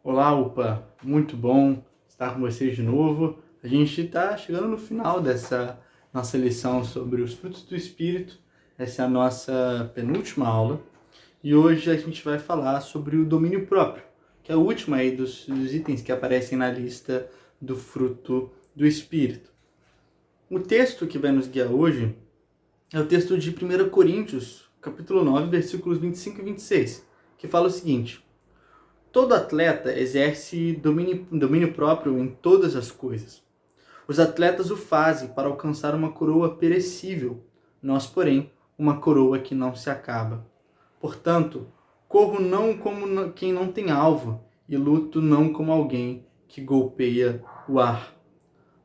Olá, UPA! Muito bom estar com vocês de novo. A gente está chegando no final dessa nossa lição sobre os frutos do Espírito. Essa é a nossa penúltima aula. E hoje a gente vai falar sobre o domínio próprio, que é o último aí dos itens que aparecem na lista do fruto do Espírito. O texto que vai nos guiar hoje é o texto de 1 Coríntios, capítulo 9, versículos 25 e 26, que fala o seguinte: todo atleta exerce domínio próprio em todas as coisas. Os atletas o fazem para alcançar uma coroa perecível, nós, porém, uma coroa que não se acaba. Portanto, corro não como quem não tem alvo, e luto não como alguém que golpeia o ar.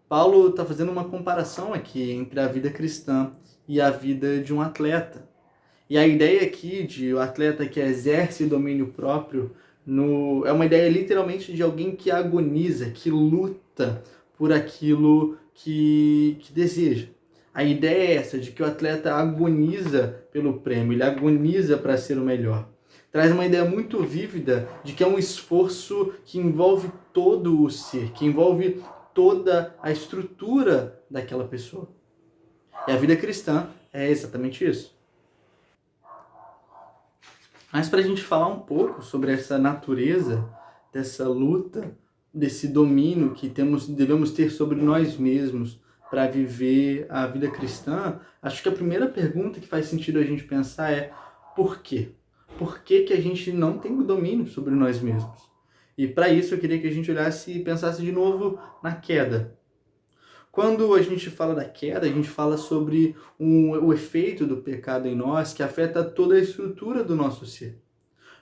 Paulo está fazendo uma comparação aqui entre a vida cristã e a vida de um atleta. E a ideia aqui de o atleta que exerce domínio próprio é uma ideia literalmente de alguém que agoniza, que luta por aquilo que deseja. A ideia é essa, de que o atleta agoniza pelo prêmio, ele agoniza para ser o melhor. Traz uma ideia muito vívida de que é um esforço que envolve todo o ser, que envolve toda a estrutura daquela pessoa. E a vida cristã é exatamente isso. Mas para a gente falar um pouco sobre essa natureza, dessa luta, desse domínio que devemos ter sobre nós mesmos para viver a vida cristã, acho que a primeira pergunta que faz sentido a gente pensar é: por quê? Por que a gente não tem domínio sobre nós mesmos? E para isso eu queria que a gente olhasse e pensasse de novo na queda. Quando a gente fala da queda, a gente fala sobre o efeito do pecado em nós que afeta toda a estrutura do nosso ser.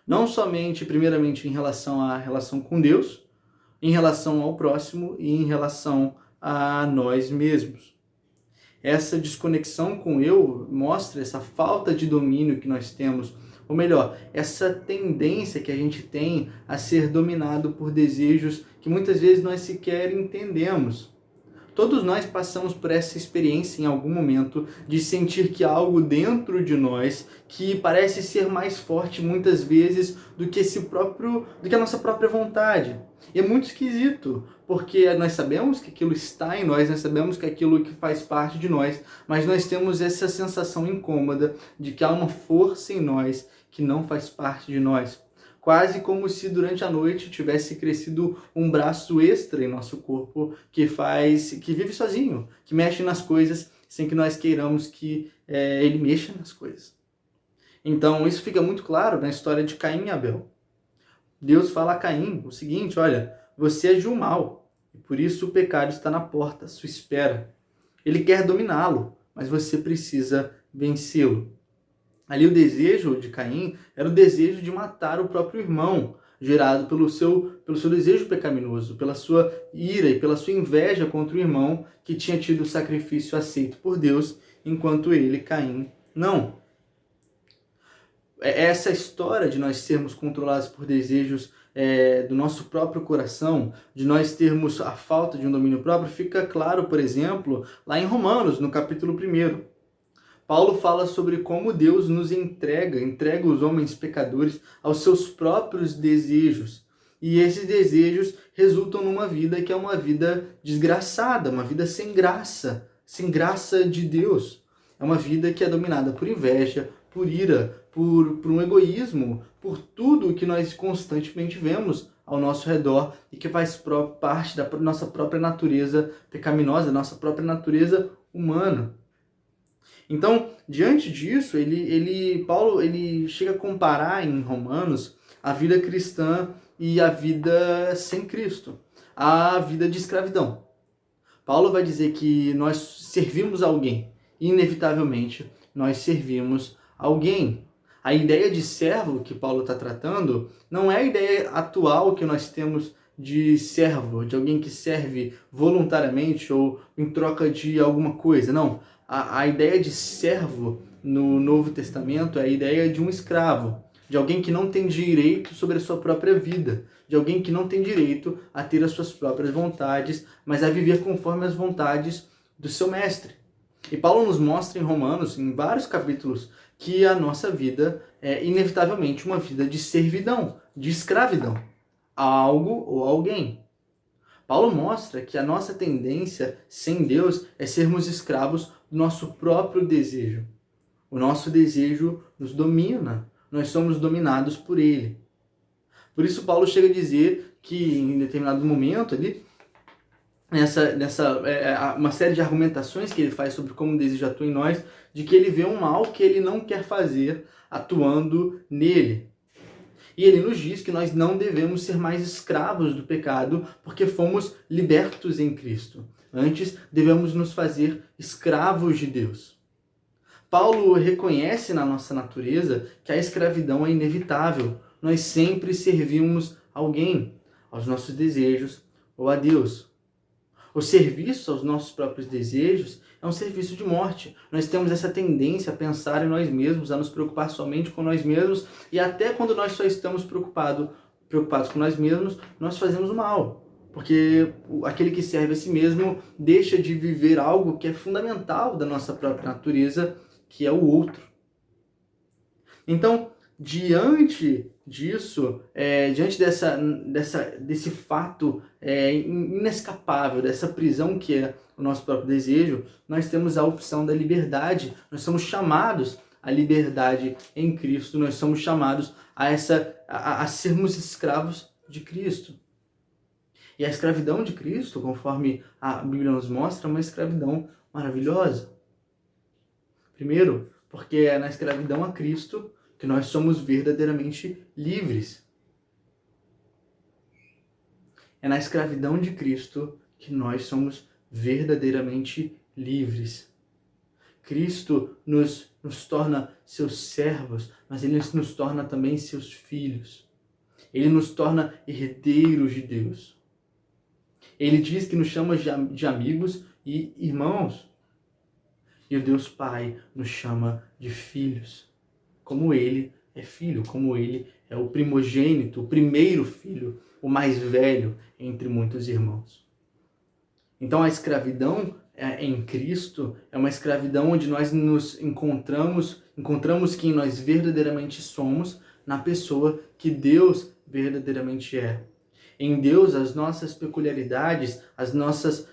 Não somente, primeiramente, em relação à relação com Deus, em relação ao próximo e em relação a nós mesmos. Essa desconexão com o eu mostra essa falta de domínio que nós temos, ou melhor, essa tendência que a gente tem a ser dominado por desejos que muitas vezes nós sequer entendemos. Todos nós passamos por essa experiência em algum momento de sentir que há algo dentro de nós que parece ser mais forte muitas vezes do que a nossa própria vontade. E é muito esquisito, porque nós sabemos que aquilo está em nós, nós sabemos que aquilo que faz parte de nós, mas nós temos essa sensação incômoda de que há uma força em nós que não faz parte de nós. Quase como se durante a noite tivesse crescido um braço extra em nosso corpo que vive sozinho, que mexe nas coisas sem que nós queiramos que ele mexa nas coisas. Então isso fica muito claro na história de Caim e Abel. Deus fala a Caim o seguinte: olha, você agiu mal, e por isso o pecado está na porta, à sua espera. Ele quer dominá-lo, mas você precisa vencê-lo. Ali o desejo de Caim era o desejo de matar o próprio irmão, gerado pelo seu desejo pecaminoso, pela sua ira e pela sua inveja contra o irmão que tinha tido o sacrifício aceito por Deus, enquanto ele, Caim, não. Essa história de nós sermos controlados por desejos do nosso próprio coração, de nós termos a falta de um domínio próprio, fica claro, por exemplo, lá em Romanos, no capítulo 1. Paulo fala sobre como Deus nos entrega os homens pecadores aos seus próprios desejos. E esses desejos resultam numa vida que é uma vida desgraçada, uma vida sem graça de Deus. É uma vida que é dominada por inveja, por ira, por um egoísmo, por tudo que nós constantemente vemos ao nosso redor e que faz parte da nossa própria natureza pecaminosa, da nossa própria natureza humana. Então, diante disso, Paulo chega a comparar em Romanos a vida cristã e a vida sem Cristo, a vida de escravidão. Paulo vai dizer que nós servimos alguém, e inevitavelmente nós servimos alguém. A ideia de servo que Paulo está tratando não é a ideia atual que nós temos de servo, de alguém que serve voluntariamente ou em troca de alguma coisa, não. A ideia de servo no Novo Testamento é a ideia de um escravo, de alguém que não tem direito sobre a sua própria vida, de alguém que não tem direito a ter as suas próprias vontades, mas a viver conforme as vontades do seu mestre. E Paulo nos mostra em Romanos, em vários capítulos, que a nossa vida é inevitavelmente uma vida de servidão, de escravidão. a algo ou a alguém. Paulo mostra que a nossa tendência sem Deus é sermos escravos do nosso próprio desejo. O nosso desejo nos domina, nós somos dominados por ele. Por isso Paulo chega a dizer que em determinado momento ali, uma série de argumentações que ele faz sobre como o desejo atua em nós, de que ele vê um mal que ele não quer fazer atuando nele. E ele nos diz que nós não devemos ser mais escravos do pecado porque fomos libertos em Cristo. Antes, devemos nos fazer escravos de Deus. Paulo reconhece na nossa natureza que a escravidão é inevitável. Nós sempre servimos alguém, aos nossos desejos ou a Deus. O serviço aos nossos próprios desejos é um serviço de morte. Nós temos essa tendência a pensar em nós mesmos, a nos preocupar somente com nós mesmos, e até quando nós só estamos preocupados com nós mesmos, nós fazemos o mal. Porque aquele que serve a si mesmo deixa de viver algo que é fundamental da nossa própria natureza, que é o outro. Então, diante disso, diante desse fato inescapável, dessa prisão que é o nosso próprio desejo, nós temos a opção da liberdade. Nós somos chamados à liberdade em Cristo, nós somos chamados a sermos escravos de Cristo. E a escravidão de Cristo, conforme a Bíblia nos mostra, é uma escravidão maravilhosa. Primeiro, porque é na escravidão a Cristo que nós somos verdadeiramente livres. É na escravidão de Cristo que nós somos verdadeiramente livres. Cristo nos torna seus servos, mas Ele nos torna também seus filhos. Ele nos torna herdeiros de Deus. Ele diz que nos chama de amigos e irmãos. E o Deus Pai nos chama de filhos. Como Ele é filho, como Ele é o primogênito, o primeiro filho, o mais velho entre muitos irmãos. Então a escravidão em Cristo é uma escravidão onde nós nos encontramos quem nós verdadeiramente somos na pessoa que Deus verdadeiramente é. Em Deus, as nossas peculiaridades, as nossas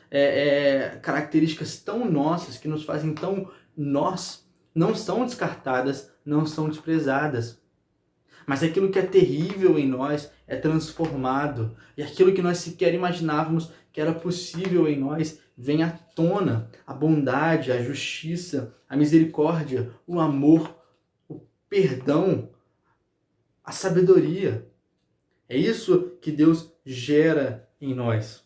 características tão nossas, que nos fazem tão nós, não são descartadas, não são desprezadas. Mas aquilo que é terrível em nós é transformado. E aquilo que nós sequer imaginávamos que era possível em nós vem à tona. A bondade, a justiça, a misericórdia, o amor, o perdão, a sabedoria. É isso que Deus gera em nós.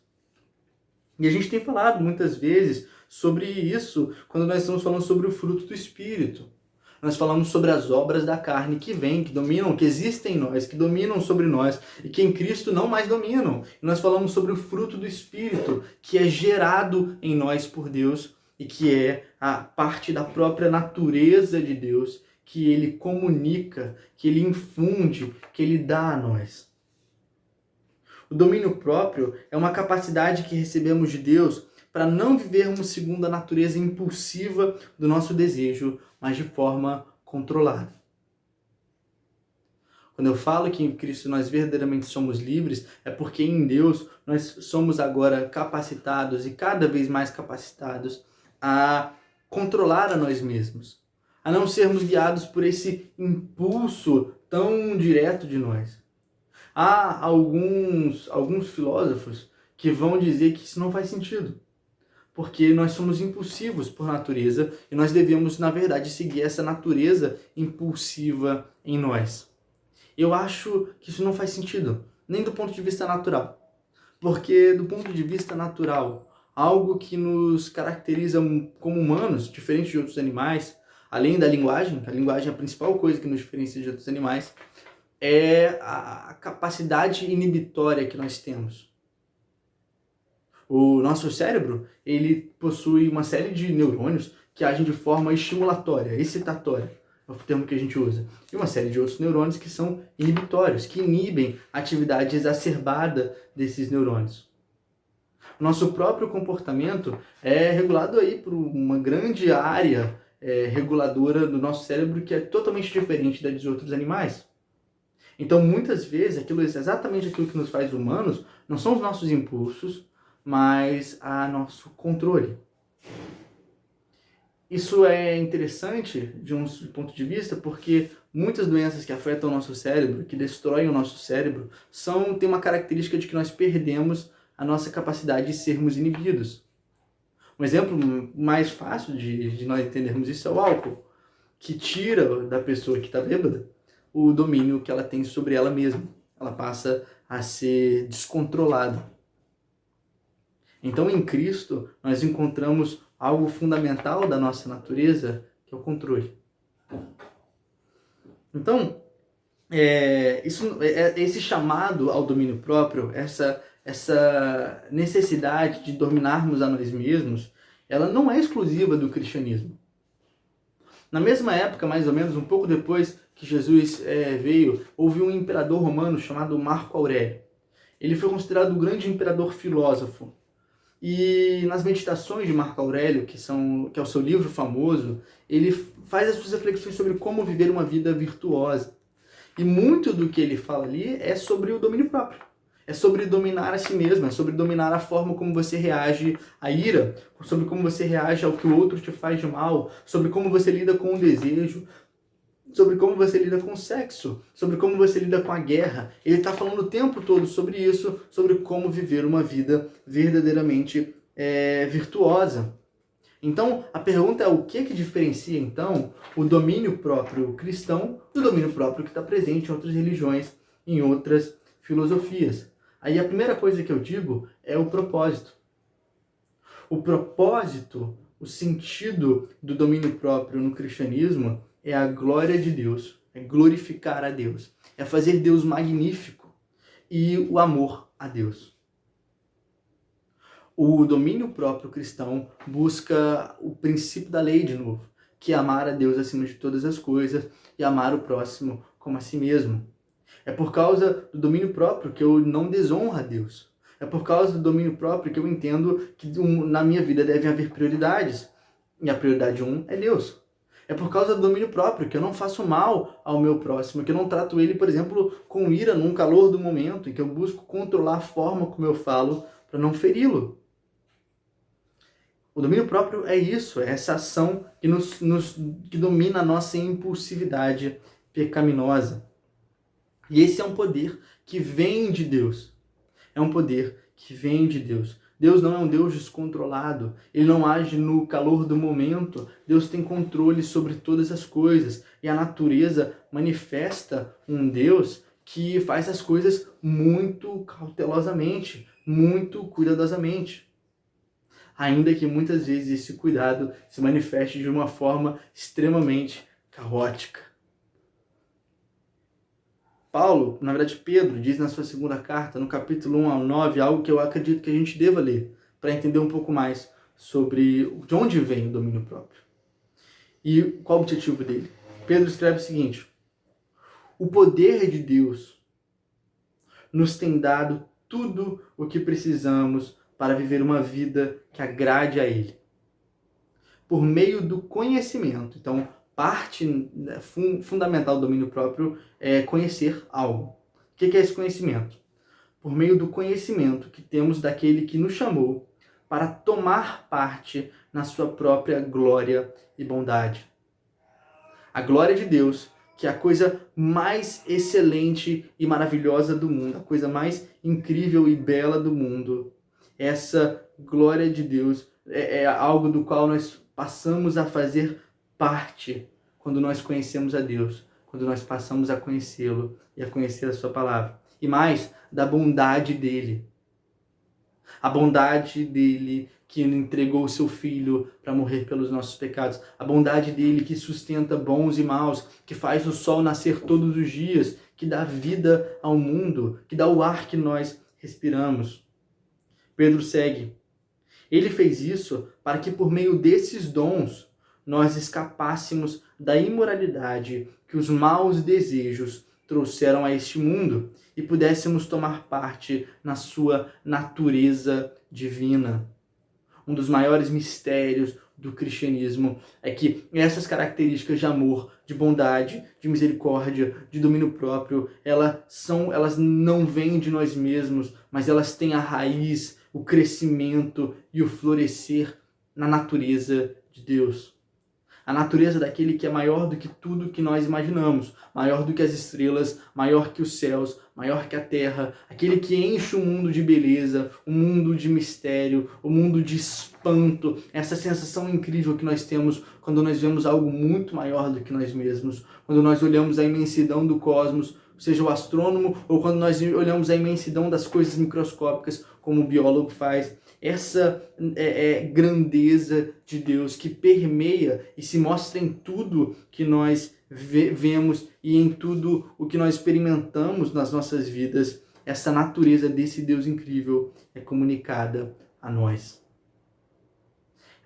E a gente tem falado muitas vezes sobre isso quando nós estamos falando sobre o fruto do Espírito. Nós falamos sobre as obras da carne que vêm, que dominam, que existem em nós, que dominam sobre nós e que em Cristo não mais dominam. E nós falamos sobre o fruto do Espírito, que é gerado em nós por Deus e que é a parte da própria natureza de Deus, que Ele comunica, que Ele infunde, que Ele dá a nós. O domínio próprio é uma capacidade que recebemos de Deus para não vivermos segundo a natureza impulsiva do nosso desejo, mas de forma controlada. Quando eu falo que em Cristo nós verdadeiramente somos livres, é porque em Deus nós somos agora capacitados e cada vez mais capacitados a controlar a nós mesmos, a não sermos guiados por esse impulso tão direto de nós. Há alguns filósofos que vão dizer que isso não faz sentido, porque nós somos impulsivos por natureza e nós devemos, na verdade, seguir essa natureza impulsiva em nós. Eu acho que isso não faz sentido, nem do ponto de vista natural, porque do ponto de vista natural, algo que nos caracteriza como humanos, diferente de outros animais, além da linguagem, a linguagem é a principal coisa que nos diferencia de outros animais, é a capacidade inibitória que nós temos. O nosso cérebro, ele possui uma série de neurônios que agem de forma estimulatória, excitatória, é o termo que a gente usa. E uma série de outros neurônios que são inibitórios, que inibem a atividade exacerbada desses neurônios. O nosso próprio comportamento é regulado aí por uma grande área reguladora do nosso cérebro que é totalmente diferente da dos outros animais. Então, muitas vezes, exatamente aquilo que nos faz humanos, não são os nossos impulsos, mas a nosso controle. Isso é interessante de um ponto de vista porque muitas doenças que afetam o nosso cérebro, que destroem o nosso cérebro, têm uma característica de que nós perdemos a nossa capacidade de sermos inibidos. Um exemplo mais fácil de nós entendermos isso é o álcool, que tira da pessoa que está bêbada o domínio que ela tem sobre ela mesma. Ela passa a ser descontrolada. Então, em Cristo, nós encontramos algo fundamental da nossa natureza, que é o controle. Então, esse chamado ao domínio próprio, essa necessidade de dominarmos a nós mesmos, ela não é exclusiva do cristianismo. Na mesma época, mais ou menos, um pouco depois que Jesus veio, houve um imperador romano chamado Marco Aurélio. Ele foi considerado o grande imperador filósofo. E nas Meditações de Marco Aurélio, que é o seu livro famoso, ele faz as suas reflexões sobre como viver uma vida virtuosa. E muito do que ele fala ali é sobre o domínio próprio. É sobre dominar a si mesmo, é sobre dominar a forma como você reage à ira, sobre como você reage ao que o outro te faz de mal, sobre como você lida com o desejo, sobre como você lida com o sexo, sobre como você lida com a guerra. Ele está falando o tempo todo sobre isso, sobre como viver uma vida verdadeiramente virtuosa. Então, a pergunta é o que diferencia, então, o domínio próprio cristão do domínio próprio que está presente em outras religiões, em outras filosofias. Aí a primeira coisa que eu digo é o propósito. O propósito, o sentido do domínio próprio no cristianismo é a glória de Deus, é glorificar a Deus, é fazer Deus magnífico e o amor a Deus. O domínio próprio cristão busca o princípio da lei de novo, que é amar a Deus acima de todas as coisas e amar o próximo como a si mesmo. É por causa do domínio próprio que eu não desonro a Deus. É por causa do domínio próprio que eu entendo que na minha vida deve haver prioridades. E a prioridade 1 é Deus. É por causa do domínio próprio que eu não faço mal ao meu próximo, que eu não trato ele, por exemplo, com ira num calor do momento, e que eu busco controlar a forma como eu falo para não feri-lo. O domínio próprio é isso, é essa ação que domina a nossa impulsividade pecaminosa. E esse é um poder que vem de Deus. É um poder que vem de Deus. Deus não é um Deus descontrolado. Ele não age no calor do momento. Deus tem controle sobre todas as coisas. E a natureza manifesta um Deus que faz as coisas muito cautelosamente, muito cuidadosamente. Ainda que muitas vezes esse cuidado se manifeste de uma forma extremamente caótica. Paulo, na verdade Pedro, diz na sua segunda carta, no capítulo 1 ao 9, algo que eu acredito que a gente deva ler, para entender um pouco mais sobre de onde vem o domínio próprio. E qual o objetivo dele. Pedro escreve o seguinte: o poder de Deus nos tem dado tudo o que precisamos para viver uma vida que agrade a Ele. Por meio do conhecimento. Então, parte fundamental do domínio próprio é conhecer algo. O que é esse conhecimento? Por meio do conhecimento que temos daquele que nos chamou para tomar parte na sua própria glória e bondade. A glória de Deus, que é a coisa mais excelente e maravilhosa do mundo, a coisa mais incrível e bela do mundo. Essa glória de Deus é algo do qual nós passamos a fazer parte quando nós conhecemos a Deus, quando nós passamos a conhecê-lo e a conhecer a sua palavra. E mais, da bondade dele. A bondade dele que entregou o seu filho para morrer pelos nossos pecados. A bondade dele que sustenta bons e maus, que faz o sol nascer todos os dias, que dá vida ao mundo, que dá o ar que nós respiramos. Pedro segue. Ele fez isso para que por meio desses dons nós escapássemos da imoralidade que os maus desejos trouxeram a este mundo e pudéssemos tomar parte na sua natureza divina. Um dos maiores mistérios do cristianismo é que essas características de amor, de bondade, de misericórdia, de domínio próprio, elas não vêm de nós mesmos, mas elas têm a raiz, o crescimento e o florescer na natureza de Deus. A natureza daquele que é maior do que tudo que nós imaginamos, maior do que as estrelas, maior que os céus, maior que a terra, aquele que enche o mundo de beleza, o mundo de mistério, o mundo de espanto, essa sensação incrível que nós temos quando nós vemos algo muito maior do que nós mesmos, quando nós olhamos a imensidão do cosmos, seja o astrônomo, ou quando nós olhamos a imensidão das coisas microscópicas, como o biólogo faz. Essa grandeza de Deus que permeia e se mostra em tudo que nós vemos e em tudo o que nós experimentamos nas nossas vidas. Essa natureza desse Deus incrível é comunicada a nós.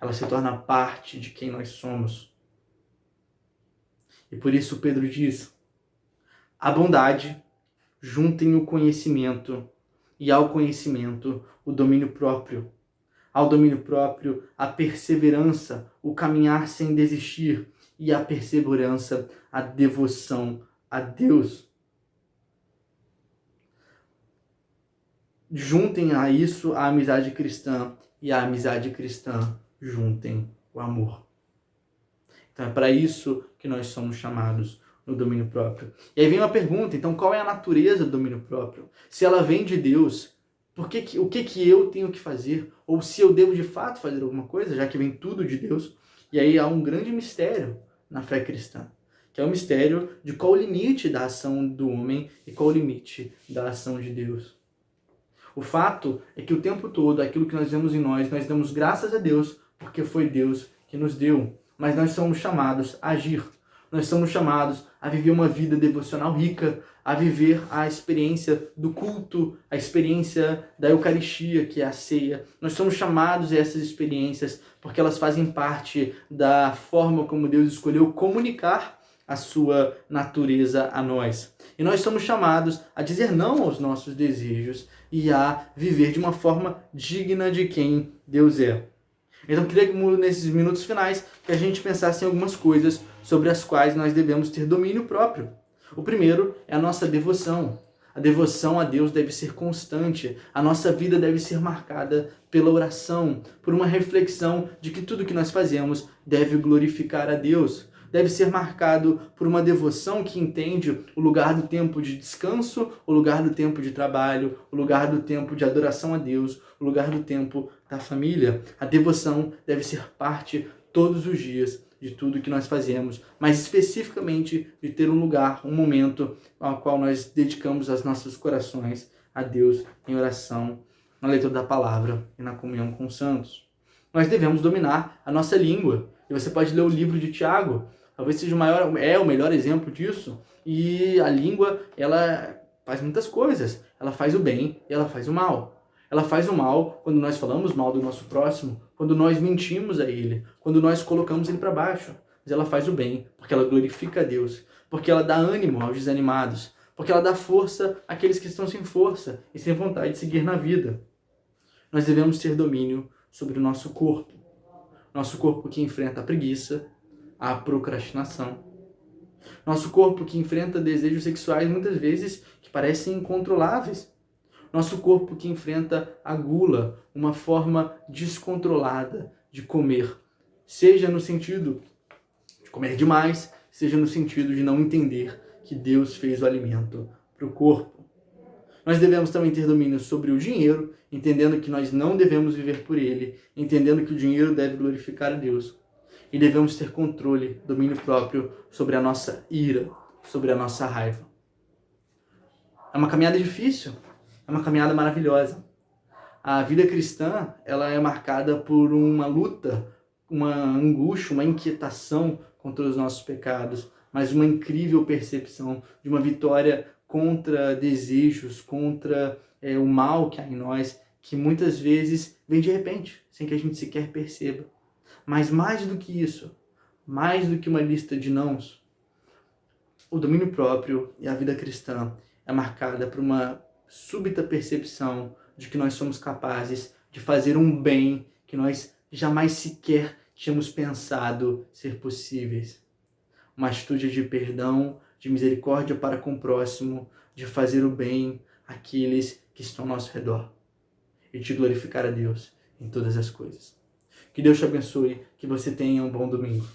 Ela se torna parte de quem nós somos. E por isso Pedro diz: a bondade, juntem o conhecimento, e ao conhecimento, o domínio próprio. Ao domínio próprio, a perseverança, o caminhar sem desistir. E a perseverança, a devoção a Deus. Juntem a isso a amizade cristã. E a amizade cristã, juntem o amor. Então é para isso que nós somos chamados no domínio próprio. E aí vem uma pergunta, então qual é a natureza do domínio próprio? Se ela vem de Deus, o que eu tenho que fazer? Ou se eu devo de fato fazer alguma coisa, já que vem tudo de Deus? E aí há um grande mistério na fé cristã, que é o mistério de qual o limite da ação do homem e qual o limite da ação de Deus. O fato é que o tempo todo, aquilo que nós vemos em nós damos graças a Deus, porque foi Deus que nos deu. Mas nós somos chamados a agir. Nós somos chamados a viver uma vida devocional rica, a viver a experiência do culto, a experiência da Eucaristia, que é a ceia. Nós somos chamados a essas experiências porque elas fazem parte da forma como Deus escolheu comunicar a sua natureza a nós. E nós somos chamados a dizer não aos nossos desejos e a viver de uma forma digna de quem Deus é. Então eu queria que nesses minutos finais que a gente pensasse em algumas coisas sobre as quais nós devemos ter domínio próprio. O primeiro é a nossa devoção. A devoção a Deus deve ser constante. A nossa vida deve ser marcada pela oração, por uma reflexão de que tudo que nós fazemos deve glorificar a Deus. Deve ser marcado por uma devoção que entende o lugar do tempo de descanso, o lugar do tempo de trabalho, o lugar do tempo de adoração a Deus, o lugar do tempo da família. A devoção deve ser parte todos os dias de tudo que nós fazemos, mas especificamente de ter um lugar, um momento ao qual nós dedicamos os nossos corações a Deus em oração, na leitura da palavra e na comunhão com os santos. Nós devemos dominar a nossa língua. E você pode ler o livro de Tiago, talvez seja o melhor exemplo disso. E a língua, ela faz muitas coisas. Ela faz o bem e ela faz o mal. Ela faz o mal quando nós falamos mal do nosso próximo, quando nós mentimos a ele, quando nós colocamos ele para baixo. Mas ela faz o bem, porque ela glorifica a Deus, porque ela dá ânimo aos desanimados, porque ela dá força àqueles que estão sem força e sem vontade de seguir na vida. Nós devemos ter domínio sobre o nosso corpo. Nosso corpo que enfrenta a preguiça, a procrastinação. Nosso corpo que enfrenta desejos sexuais muitas vezes que parecem incontroláveis. Nosso corpo que enfrenta a gula, uma forma descontrolada de comer. Seja no sentido de comer demais, seja no sentido de não entender que Deus fez o alimento para o corpo. Nós devemos também ter domínio sobre o dinheiro, entendendo que nós não devemos viver por ele, entendendo que o dinheiro deve glorificar a Deus. E devemos ter controle, domínio próprio sobre a nossa ira, sobre a nossa raiva. É uma caminhada difícil, é uma caminhada maravilhosa. A vida cristã, ela é marcada por uma luta, uma angústia, uma inquietação contra os nossos pecados, mas uma incrível percepção de uma vitória contra desejos, contra o mal que há em nós, que muitas vezes vem de repente, sem que a gente sequer perceba. Mas mais do que isso, mais do que uma lista de nãos, o domínio próprio e a vida cristã é marcada por uma súbita percepção de que nós somos capazes de fazer um bem que nós jamais sequer tínhamos pensado ser possíveis. Uma atitude de perdão, de misericórdia para com o próximo, de fazer o bem àqueles que estão ao nosso redor. E de glorificar a Deus em todas as coisas. Que Deus te abençoe, que você tenha um bom domingo.